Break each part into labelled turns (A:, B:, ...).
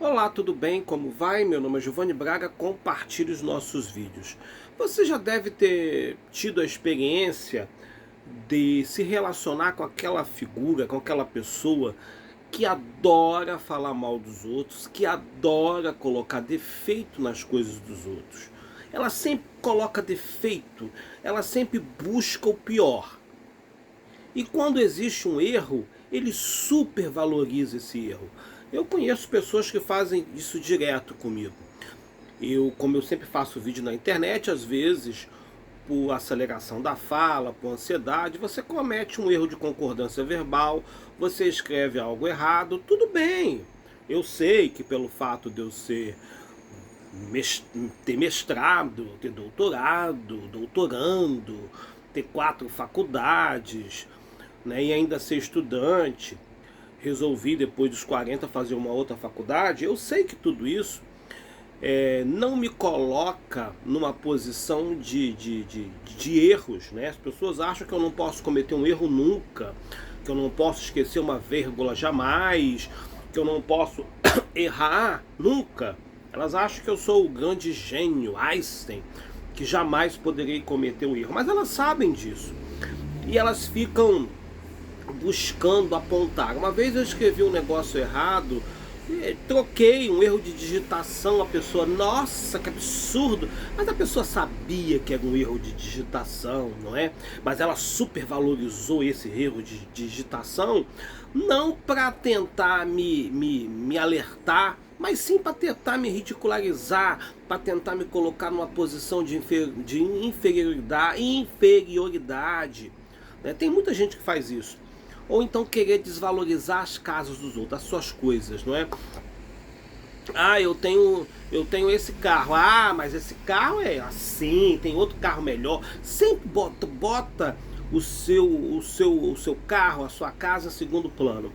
A: Olá, tudo bem? Como vai? Meu nome é Giovanni Braga, compartilhe os nossos vídeos. Você já deve ter tido a experiência de se relacionar com aquela figura, com aquela pessoa que adora falar mal dos outros, que adora colocar defeito nas coisas dos outros. Ela sempre coloca defeito, ela sempre busca o pior. E quando existe um erro, ele supervaloriza esse erro. Eu conheço pessoas que fazem isso direto comigo. Como eu sempre faço vídeo na internet, às vezes, por aceleração da fala, por ansiedade, você comete um erro de concordância verbal, você escreve algo errado, tudo bem. Eu sei que pelo fato de eu ter mestrado, ter doutorado, doutorando, ter 4 faculdades, né, e ainda ser estudante, resolvi depois dos 40 fazer uma outra faculdade. Eu sei que tudo isso não me coloca numa posição de erros, né? As pessoas acham que eu não posso cometer um erro nunca, que eu não posso esquecer uma vírgula jamais, que eu não posso errar nunca. Elas acham que eu sou o grande gênio Einstein, que jamais poderei cometer um erro, mas elas sabem disso e elas ficam buscando apontar. Uma vez eu escrevi um negócio errado, troquei um erro de digitação, a pessoa, nossa, que absurdo, mas a pessoa sabia que era um erro de digitação, não é? Mas ela supervalorizou esse erro de digitação, não para tentar me alertar, mas sim para tentar me ridicularizar, para tentar me colocar numa posição de inferioridade, né? Tem muita gente que faz isso. Ou então querer desvalorizar as casas dos outros, as suas coisas, não é? Ah, eu tenho esse carro. Ah, mas esse carro é assim, tem outro carro melhor. Sempre bota o seu carro, a sua casa em segundo plano.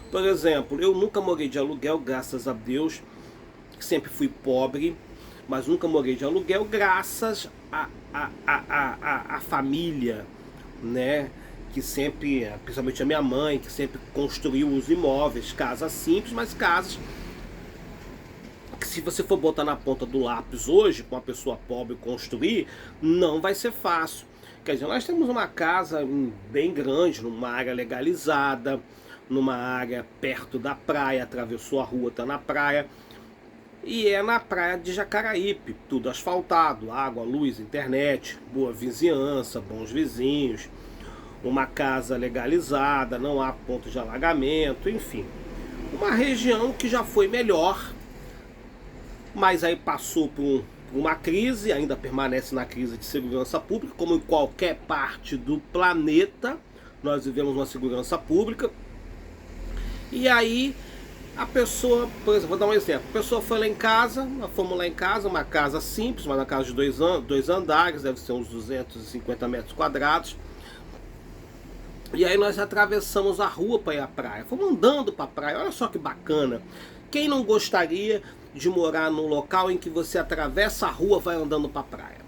A: Por exemplo, eu nunca morei de aluguel, graças a Deus. Sempre fui pobre, mas nunca morei de aluguel, graças à família, né? Que sempre, principalmente a minha mãe, que sempre construiu os imóveis, casas simples, mas casas que, se você for botar na ponta do lápis hoje, com uma pessoa pobre construir, não vai ser fácil. Quer dizer, nós temos uma casa bem grande, numa área legalizada, numa área perto da praia, atravessou a rua, está na praia. E é na praia de Jacaraípe, tudo asfaltado, água, luz, internet, boa vizinhança, bons vizinhos, uma casa legalizada, não há ponto de alagamento, enfim. Uma região que já foi melhor, mas aí passou por uma crise, ainda permanece na crise de segurança pública, como em qualquer parte do planeta, nós vivemos uma segurança pública. E aí a pessoa, por exemplo, vou dar um exemplo. A pessoa foi lá em casa, nós fomos lá em casa, uma casa simples, mas uma casa de dois andares, deve ser uns 250 metros quadrados. E aí nós atravessamos a rua para ir à praia. Fomos andando para a praia, olha só que bacana. Quem não gostaria de morar num local em que você atravessa a rua e vai andando para a praia?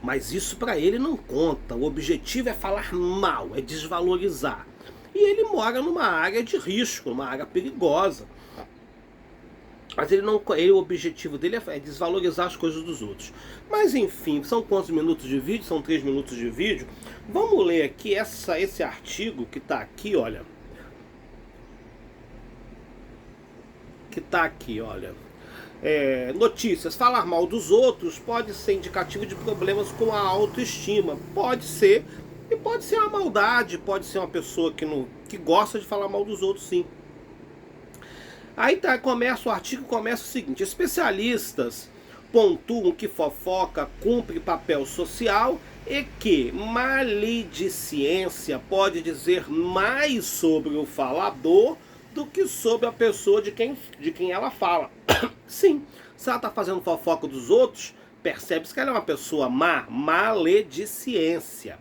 A: Mas isso para ele não conta. O objetivo é falar mal, é desvalorizar. E ele mora numa área de risco, numa área perigosa. Mas o objetivo dele é desvalorizar as coisas dos outros. Mas enfim, são quantos minutos de vídeo? São 3 minutos de vídeo. Vamos ler aqui esse artigo que está aqui, olha. Notícias. Falar mal dos outros pode ser indicativo de problemas com a autoestima. Pode ser. E pode ser uma maldade, pode ser uma pessoa que gosta de falar mal dos outros, sim. Aí o artigo começa o seguinte: especialistas pontuam que fofoca cumpre papel social e que maledicência pode dizer mais sobre o falador do que sobre a pessoa de quem ela fala. Sim, se ela está fazendo fofoca dos outros, percebe-se que ela é uma pessoa má, maledicência.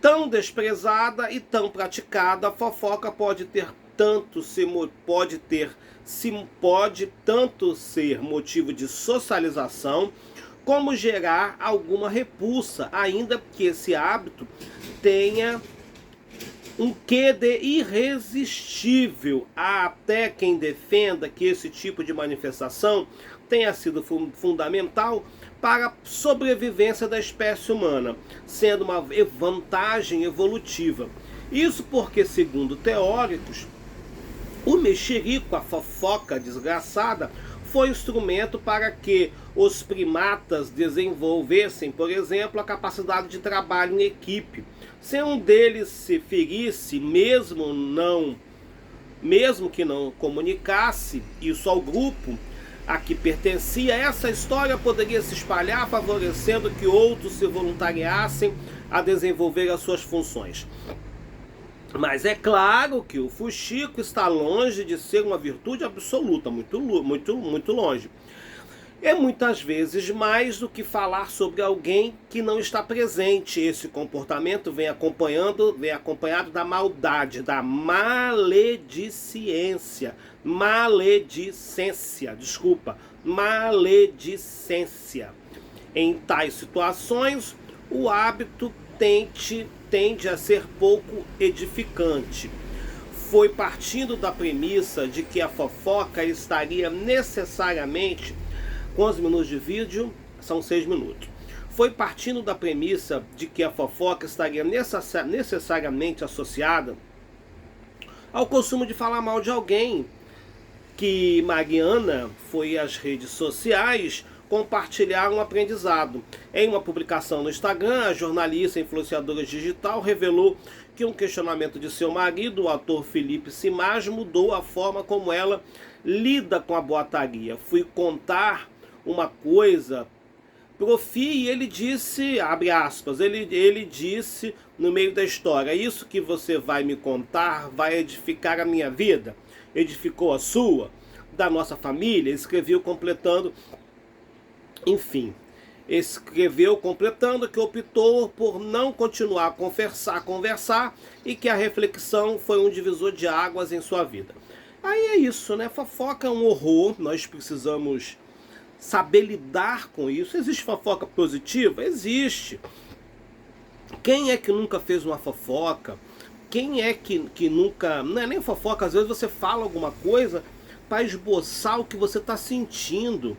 A: Tão desprezada e tão praticada, a fofoca pode tanto ser motivo de socialização, como gerar alguma repulsa, ainda que esse hábito tenha um quê de irresistível. Há até quem defenda que esse tipo de manifestação tenha sido fundamental para a sobrevivência da espécie humana, sendo uma vantagem evolutiva. Isso porque, segundo teóricos, o mexerico, a fofoca desgraçada, foi instrumento para que os primatas desenvolvessem, por exemplo, a capacidade de trabalho em equipe. Se um deles se ferisse, mesmo que não comunicasse isso ao grupo a que pertencia, essa história poderia se espalhar, favorecendo que outros se voluntariassem a desenvolver as suas funções. Mas é claro que o fuxico está longe de ser uma virtude absoluta, muito longe. É muitas vezes mais do que falar sobre alguém que não está presente. Esse comportamento vem acompanhado da maldade, da maledicência. Maledicência. Em tais situações, o hábito tende a ser pouco edificante. Foi partindo da premissa de que a fofoca estaria necessariamente... Quantos minutos de vídeo? São 6 minutos. Foi partindo da premissa de que a fofoca estaria necessariamente associada ao consumo de falar mal de alguém, que Mariana foi às redes sociais compartilhar um aprendizado. Em uma publicação no Instagram, a jornalista e influenciadora digital revelou que um questionamento de seu marido, o ator Felipe Simage, mudou a forma como ela lida com a boataria. Fui contar uma coisa pro Fi e ele disse, abre aspas, ele disse no meio da história: isso que você vai me contar vai edificar a minha vida, edificou a sua, da nossa família. Escreveu completando que optou por não continuar a conversar e que a reflexão foi um divisor de águas em sua vida. Aí é isso, né? Fofoca é um horror, nós precisamos saber lidar com isso. Existe fofoca positiva? Existe. Quem é que nunca fez uma fofoca? Quem é que nunca... Não é nem fofoca, às vezes você fala alguma coisa para esboçar o que você está sentindo,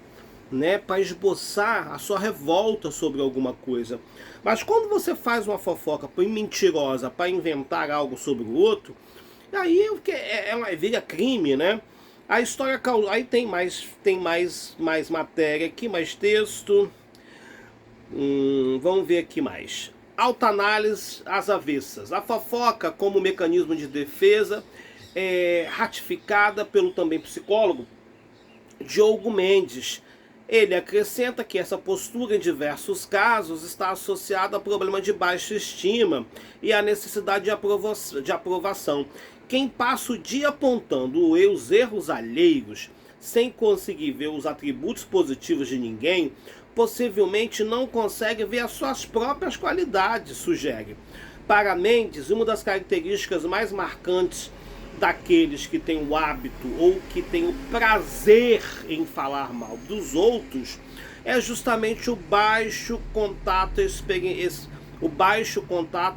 A: né? Para esboçar a sua revolta sobre alguma coisa. Mas quando você faz uma fofoca mentirosa para inventar algo sobre o outro, aí vira crime, né? A história... Aí tem mais matéria aqui, mais texto. Vamos ver aqui mais. Autoanálise às avessas. A fofoca como mecanismo de defesa é ratificada pelo também psicólogo Diogo Mendes. Ele acrescenta que essa postura, em diversos casos, está associada a problema de baixa estima e à necessidade de aprovação. Quem passa o dia apontando os erros alheios, sem conseguir ver os atributos positivos de ninguém, possivelmente não consegue ver as suas próprias qualidades, sugere. Para Mendes, uma das características mais marcantes daqueles que têm o hábito ou que têm o prazer em falar mal dos outros é justamente o baixo contato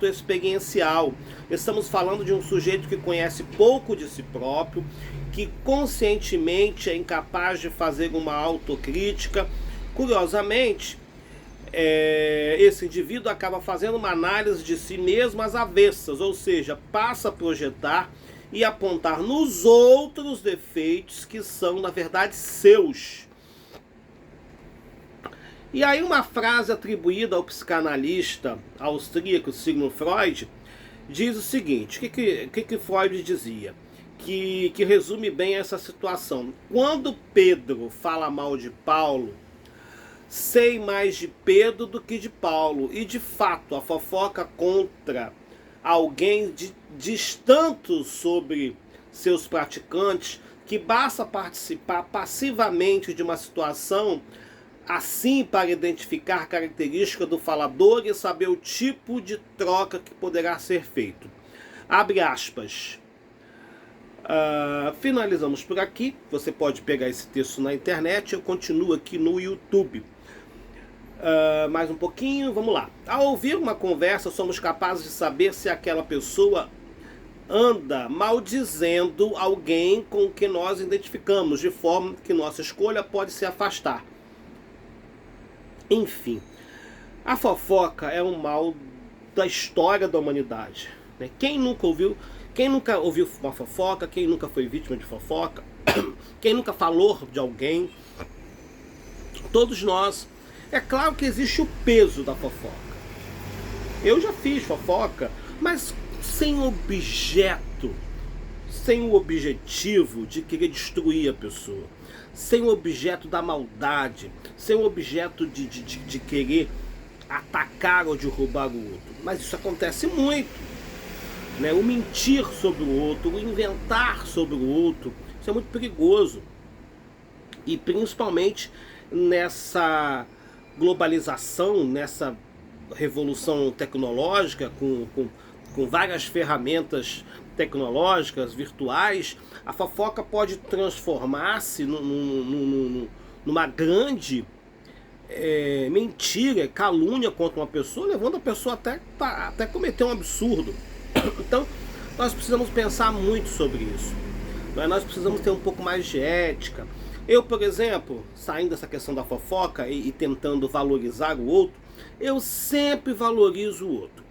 A: experiencial. Estamos falando de um sujeito que conhece pouco de si próprio, que conscientemente é incapaz de fazer uma autocrítica. Curiosamente, esse indivíduo acaba fazendo uma análise de si mesmo às avessas, ou seja, passa a projetar e apontar nos outros defeitos que são, na verdade, seus. E aí uma frase atribuída ao psicanalista austríaco Sigmund Freud diz o seguinte: o que Freud dizia? Que resume bem essa situação. Quando Pedro fala mal de Paulo, sei mais de Pedro do que de Paulo. E de fato, a fofoca contra alguém diz tanto sobre seus praticantes que basta participar passivamente de uma situação assim para identificar características do falador e saber o tipo de troca que poderá ser feito. Abre aspas. Finalizamos por aqui. Você pode pegar esse texto na internet. Eu continuo aqui no YouTube. Mais um pouquinho, vamos lá. Ao ouvir uma conversa, somos capazes de saber se aquela pessoa anda maldizendo alguém com que nós identificamos, de forma que nossa escolha pode se afastar. Enfim, a fofoca é um mal da história da humanidade, né? Quem nunca ouviu uma fofoca, quem nunca foi vítima de fofoca, quem nunca falou de alguém, todos nós. É claro que existe o peso da fofoca. Eu já fiz fofoca, mas sem objeto, sem o objetivo de querer destruir a pessoa, sem o objeto da maldade, sem o objeto de querer atacar ou derrubar o outro. Mas isso acontece muito, né? O mentir sobre o outro, o inventar sobre o outro, isso é muito perigoso. E principalmente nessa globalização, nessa revolução tecnológica, com várias ferramentas tecnológicas, virtuais, a fofoca pode transformar-se numa grande mentira, calúnia contra uma pessoa, levando a pessoa até cometer um absurdo. Então, nós precisamos pensar muito sobre isso. Nós precisamos ter um pouco mais de ética. Eu, por exemplo, saindo dessa questão da fofoca e tentando valorizar o outro, eu sempre valorizo o outro.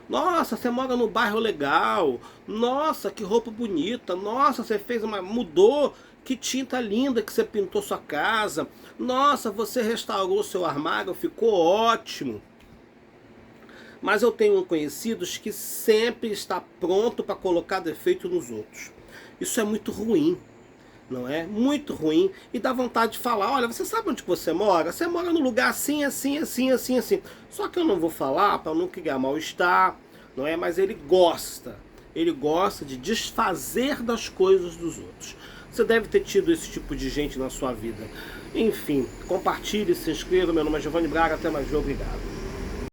A: Nossa, você mora no bairro legal. Nossa, que roupa bonita. Nossa, você mudou. Que tinta linda que você pintou sua casa. Nossa, você restaurou seu armário, ficou ótimo. Mas eu tenho conhecidos que sempre está pronto para colocar defeito nos outros. Isso é muito ruim, não é? Muito ruim, e dá vontade de falar: olha, você sabe onde você mora? Você mora num lugar assim, assim, assim, assim, assim. Só que eu não vou falar para não criar mal-estar, não é? Mas ele gosta de desfazer das coisas dos outros. Você deve ter tido esse tipo de gente na sua vida. Enfim, compartilhe, se inscreva. Meu nome é Giovanni Braga, até mais, obrigado.